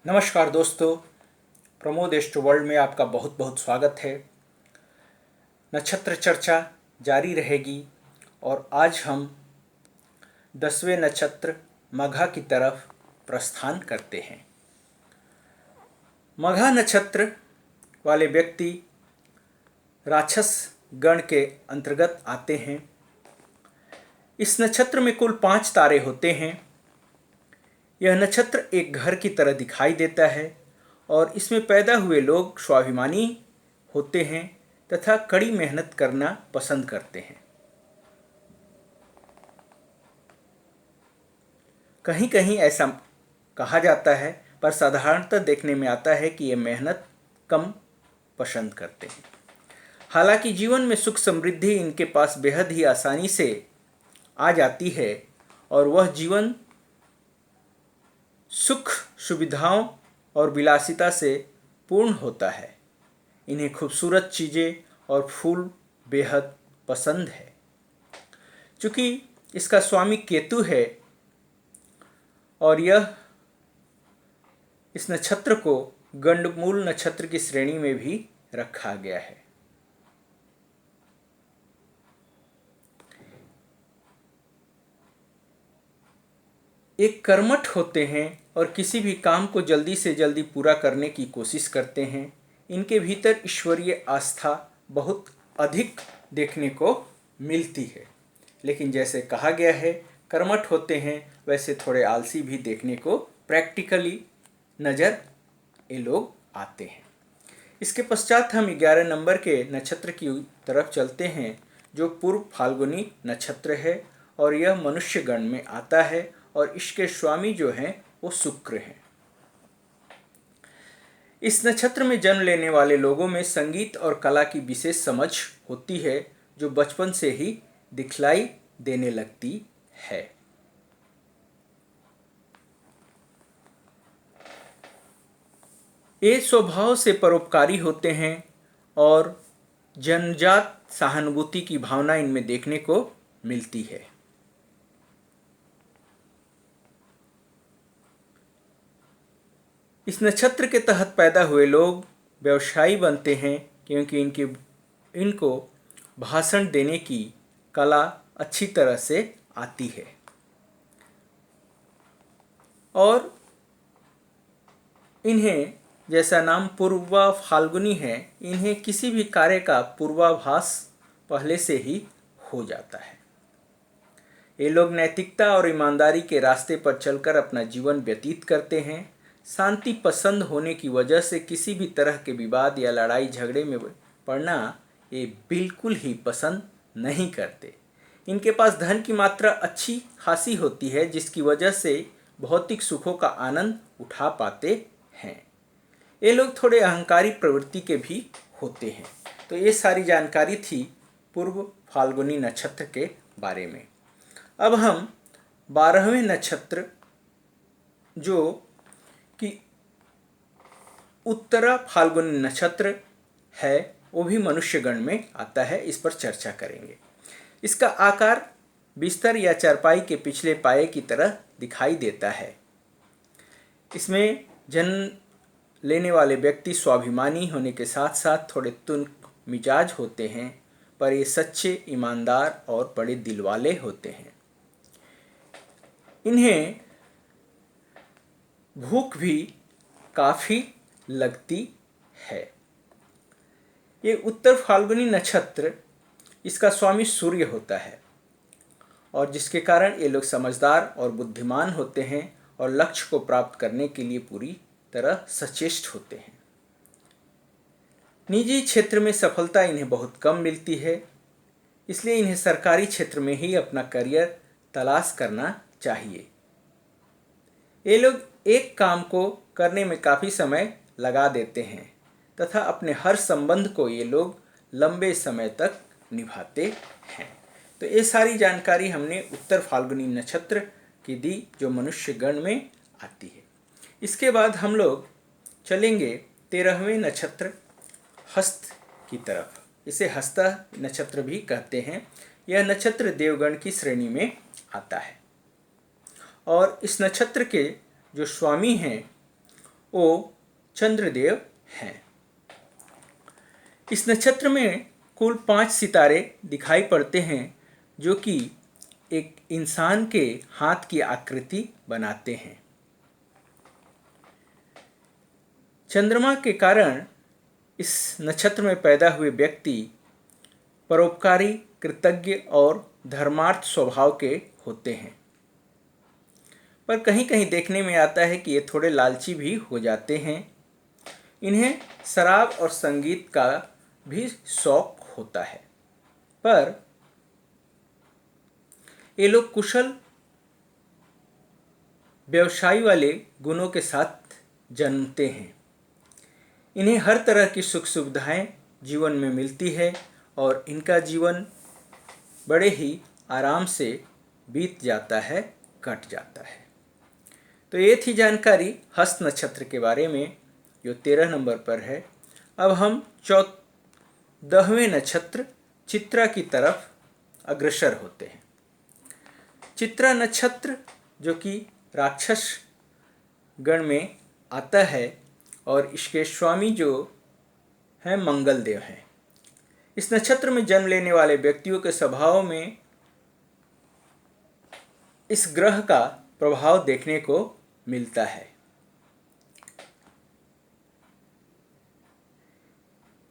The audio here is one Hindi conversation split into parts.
नमस्कार दोस्तों, प्रमोद एस्ट्रो वर्ल्ड में आपका बहुत बहुत स्वागत है। नक्षत्र चर्चा जारी रहेगी और आज हम 10वें नक्षत्र मघा की तरफ प्रस्थान करते हैं। मघा नक्षत्र वाले व्यक्ति राक्षस गण के अंतर्गत आते हैं। इस नक्षत्र में कुल 5 तारे होते हैं। यह नक्षत्र एक घर की तरह दिखाई देता है और इसमें पैदा हुए लोग स्वाभिमानी होते हैं तथा कड़ी मेहनत करना पसंद करते हैं। कहीं कहीं ऐसा कहा जाता है, पर साधारणतः देखने में आता है कि ये मेहनत कम पसंद करते हैं। हालांकि जीवन में सुख समृद्धि इनके पास बेहद ही आसानी से आ जाती है और वह जीवन सुख सुविधाओं और विलासिता से पूर्ण होता है। इन्हें खूबसूरत चीज़ें और फूल बेहद पसंद है। चूँकि इसका स्वामी केतु है और यह इस नक्षत्र को गंडमूल नक्षत्र की श्रेणी में भी रखा गया है। एक कर्मठ होते हैं और किसी भी काम को जल्दी से जल्दी पूरा करने की कोशिश करते हैं। इनके भीतर ईश्वरीय आस्था बहुत अधिक देखने को मिलती है, लेकिन जैसे कहा गया है कर्मठ होते हैं वैसे थोड़े आलसी भी देखने को प्रैक्टिकली नज़र ये लोग आते हैं। इसके पश्चात हम 11 नंबर के नक्षत्र की तरफ चलते हैं जो पूर्व फाल्गुनी नक्षत्र है और यह मनुष्य गण में आता है और इसके स्वामी जो हैं वो शुक्र हैं। इस नक्षत्र में जन्म लेने वाले लोगों में संगीत और कला की विशेष समझ होती है जो बचपन से ही दिखलाई देने लगती है। ये स्वभाव से परोपकारी होते हैं और जन्मजात सहानुभूति की भावना इनमें देखने को मिलती है। इस नक्षत्र के तहत पैदा हुए लोग व्यवसायी बनते हैं क्योंकि इनको भाषण देने की कला अच्छी तरह से आती है और इन्हें, जैसा नाम पूर्वा फाल्गुनी है, इन्हें किसी भी कार्य का पूर्वाभास पहले से ही हो जाता है। ये लोग नैतिकता और ईमानदारी के रास्ते पर चलकर अपना जीवन व्यतीत करते हैं। शांति पसंद होने की वजह से किसी भी तरह के विवाद या लड़ाई झगड़े में पड़ना ये बिल्कुल ही पसंद नहीं करते। इनके पास धन की मात्रा अच्छी खासी होती है जिसकी वजह से भौतिक सुखों का आनंद उठा पाते हैं। ये लोग थोड़े अहंकारी प्रवृत्ति के भी होते हैं। तो ये सारी जानकारी थी पूर्व फाल्गुनी नक्षत्र के बारे में। अब हम 12वें नक्षत्र जो कि उत्तरा फाल्गुनी नक्षत्र है वो भी मनुष्य गण में आता है, इस पर चर्चा करेंगे। इसका आकार बिस्तर या चारपाई के पिछले पाए की तरह दिखाई देता है। इसमें जन्म लेने वाले व्यक्ति स्वाभिमानी होने के साथ साथ थोड़े तुनक मिजाज होते हैं, पर ये सच्चे, ईमानदार और बड़े दिल वाले होते हैं। इन्हें भूख भी काफ़ी लगती है। ये उत्तर फाल्गुनी नक्षत्र, इसका स्वामी सूर्य होता है और जिसके कारण ये लोग समझदार और बुद्धिमान होते हैं और लक्ष्य को प्राप्त करने के लिए पूरी तरह सचेष्ट होते हैं। निजी क्षेत्र में सफलता इन्हें बहुत कम मिलती है, इसलिए इन्हें सरकारी क्षेत्र में ही अपना करियर तलाश करना चाहिए। ये लोग एक काम को करने में काफ़ी समय लगा देते हैं तथा अपने हर संबंध को ये लोग लंबे समय तक निभाते हैं। तो ये सारी जानकारी हमने उत्तर फाल्गुनी नक्षत्र की दी जो मनुष्य गण में आती है। इसके बाद हम लोग चलेंगे 13वें नक्षत्र हस्त की तरफ। इसे हस्ता नक्षत्र भी कहते हैं। यह नक्षत्र देवगण की श्रेणी में आता है और इस नक्षत्र के जो स्वामी हैं वो चंद्रदेव हैं। इस नक्षत्र में कुल 5 सितारे दिखाई पड़ते हैं जो कि एक इंसान के हाथ की आकृति बनाते हैं। चंद्रमा के कारण इस नक्षत्र में पैदा हुए व्यक्ति परोपकारी, कृतज्ञ और धर्मार्थ स्वभाव के होते हैं, पर कहीं कहीं देखने में आता है कि ये थोड़े लालची भी हो जाते हैं। इन्हें शराब और संगीत का भी शौक होता है, पर ये लोग कुशल व्यवसायी वाले गुणों के साथ जन्मते हैं। इन्हें हर तरह की सुख सुविधाएं जीवन में मिलती है और इनका जीवन बड़े ही आराम से बीत जाता है, कट जाता है। तो ये थी जानकारी हस्त नक्षत्र के बारे में जो 13 नंबर पर है। अब हम 14वें नक्षत्र चित्रा की तरफ अग्रसर होते हैं। चित्रा नक्षत्र जो कि राक्षस गण में आता है और इसके स्वामी जो हैं मंगल देव हैं। इस नक्षत्र में जन्म लेने वाले व्यक्तियों के स्वभाव में इस ग्रह का प्रभाव देखने को मिलता है।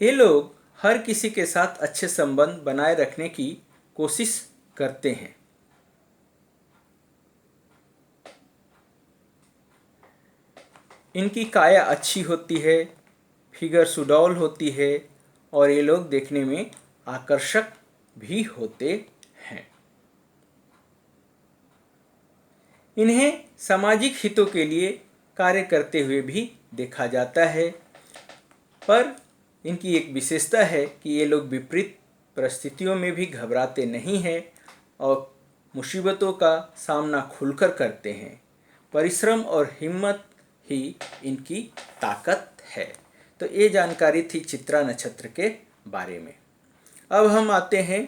ये लोग हर किसी के साथ अच्छे संबंध बनाए रखने की कोशिश करते हैं। इनकी काया अच्छी होती है, फिगर सुडौल होती है और ये लोग देखने में आकर्षक भी होते हैं। इन्हें सामाजिक हितों के लिए कार्य करते हुए भी देखा जाता है, पर इनकी एक विशेषता है कि ये लोग विपरीत परिस्थितियों में भी घबराते नहीं हैं और मुसीबतों का सामना खुलकर करते हैं। परिश्रम और हिम्मत ही इनकी ताकत है। तो ये जानकारी थी चित्रा नक्षत्र के बारे में। अब हम आते हैं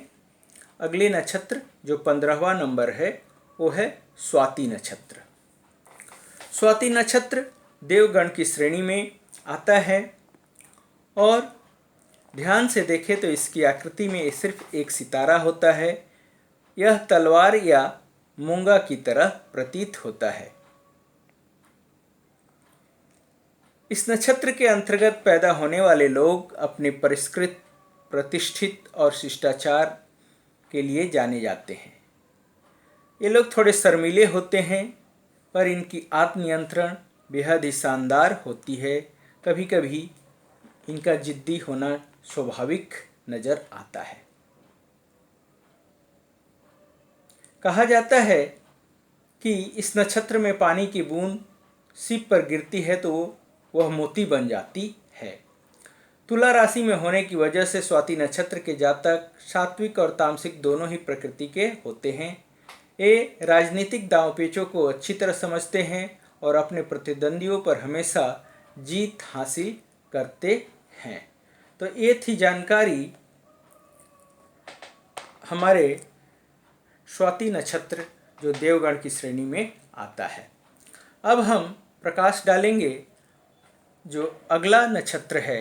अगले नक्षत्र जो 15वां नंबर है, वो है स्वाति नक्षत्र। स्वाति नक्षत्र देवगण की श्रेणी में आता है और ध्यान से देखें तो इसकी आकृति में सिर्फ एक सितारा होता है। यह तलवार या मूंगा की तरह प्रतीत होता है। इस नक्षत्र के अंतर्गत पैदा होने वाले लोग अपने परिष्कृत, प्रतिष्ठित और शिष्टाचार के लिए जाने जाते हैं। ये लोग थोड़े शर्मीले होते हैं, पर इनकी आत्मनियंत्रण बेहद ही शानदार होती है। कभी कभी इनका जिद्दी होना स्वाभाविक नजर आता है। कहा जाता है कि इस नक्षत्र में पानी की बूंद सिर पर गिरती है तो वह मोती बन जाती है। तुला राशि में होने की वजह से स्वाति नक्षत्र के जातक सात्विक और तामसिक दोनों ही प्रकृति के होते हैं। ये राजनीतिक दांवपेचों को अच्छी तरह समझते हैं और अपने प्रतिद्वंदियों पर हमेशा जीत हासिल करते हैं। तो ये थी जानकारी हमारे स्वाति नक्षत्र जो देवगण की श्रेणी में आता है। अब हम प्रकाश डालेंगे जो अगला नक्षत्र है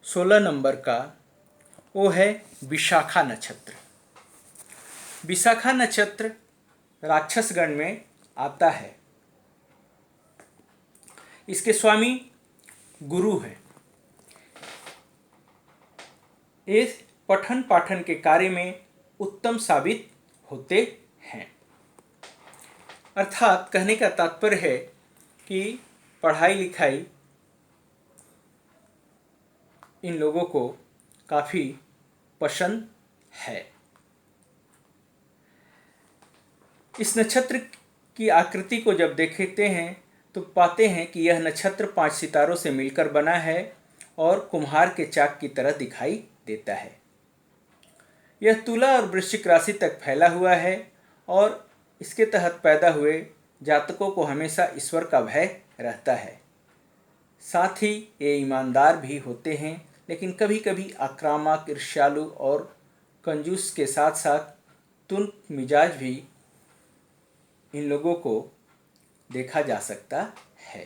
16 नंबर का, वो है विशाखा नक्षत्र। विशाखा नक्षत्र राक्षसगण में आता है। इसके स्वामी गुरु हैं। ये पठन पाठन के कार्य में उत्तम साबित होते हैं। अर्थात कहने का तात्पर्य है कि पढ़ाई लिखाई इन लोगों को काफ़ी पसंद है। इस नक्षत्र की आकृति को जब देखते हैं तो पाते हैं कि यह नक्षत्र 5 सितारों से मिलकर बना है और कुम्हार के चाक की तरह दिखाई देता है। यह तुला और वृश्चिक राशि तक फैला हुआ है और इसके तहत पैदा हुए जातकों को हमेशा ईश्वर का भय रहता है। साथ ही ये ईमानदार भी होते हैं, लेकिन कभी कभी आक्रामक, ईर्ष्यालु और कंजूस के साथ साथ तुर्क मिजाज भी इन लोगों को देखा जा सकता है।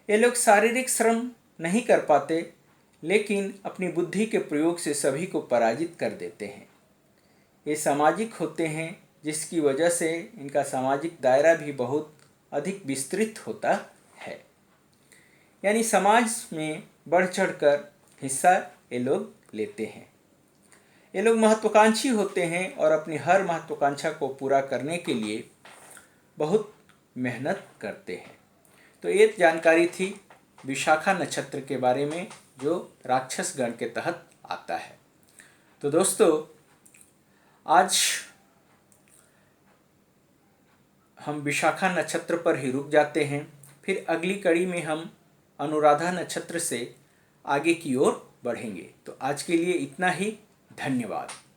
ये लोग शारीरिक श्रम नहीं कर पाते, लेकिन अपनी बुद्धि के प्रयोग से सभी को पराजित कर देते हैं। ये सामाजिक होते हैं, जिसकी वजह से इनका सामाजिक दायरा भी बहुत अधिक विस्तृत होता है। यानी समाज में बढ़ चढ़कर हिस्सा ये लोग लेते हैं। ये लोग महत्वाकांक्षी होते हैं और अपनी हर महत्वाकांक्षा को पूरा करने के लिए बहुत मेहनत करते हैं। तो ये जानकारी थी विशाखा नक्षत्र के बारे में, जो राक्षस गण के तहत आता है। तो दोस्तों, आज हम विशाखा नक्षत्र पर ही रुक जाते हैं। फिर अगली कड़ी में हम अनुराधा नक्षत्र से आगे की ओर बढ़ेंगे। तो आज के लिए इतना ही। धन्यवाद।